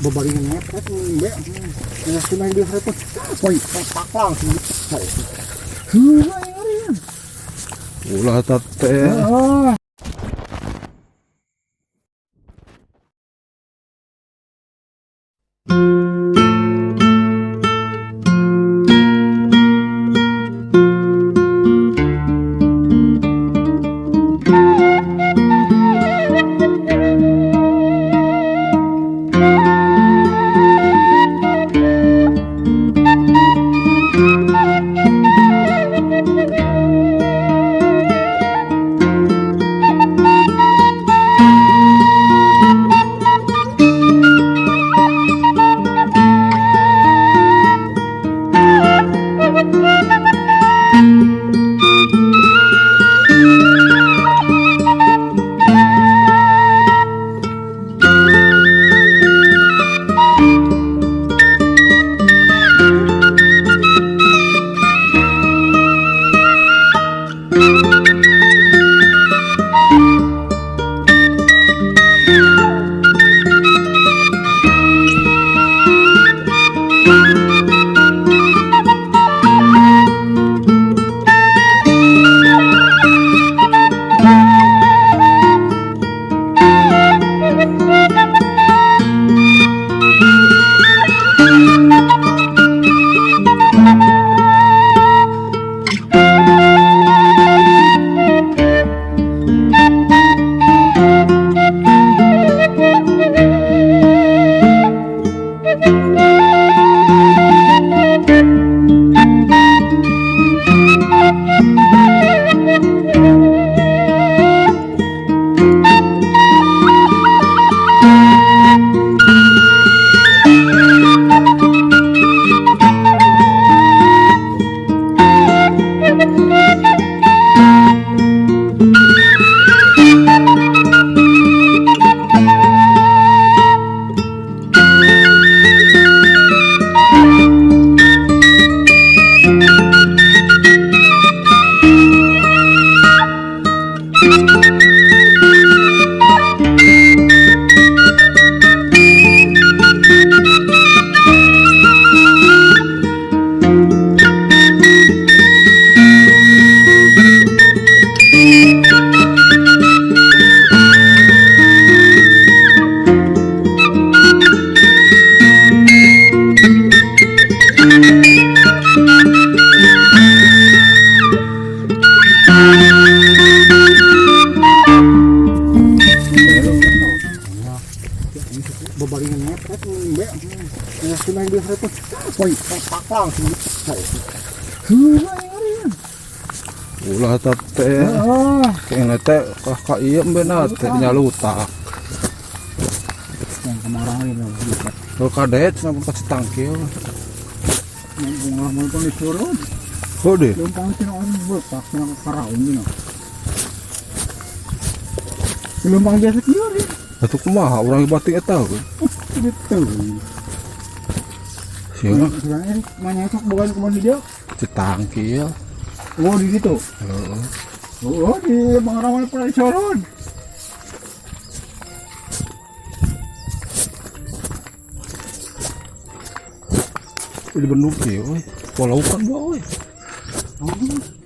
Bebaringan ngepet mbak. Yang sudah dia repot. Woi, pak langsung. Ulah tate. Bebaringan ngepet mbak. Yang sudah dia repot. Woi, pak langsung. Ulah tate. Kayaknya teh kakak iya mbak nate nyalutak. Yang kemarin ini. Kalau kadet sama kasih tangkil. Yang bunga mau pun diturun. Oh deh. Lumpang sih orang berpak sama karaum ini. Gelombang biasa dia nih. Itu kumaha orang batik eta kan. Betul. Siapa? Sebenarnya manyesok bukan kemana dia? Cetangkil. Oh di situ. Oh di Bangarawan pernah dicoron. Ini bener sih, oi. Walau kan boy. Oh.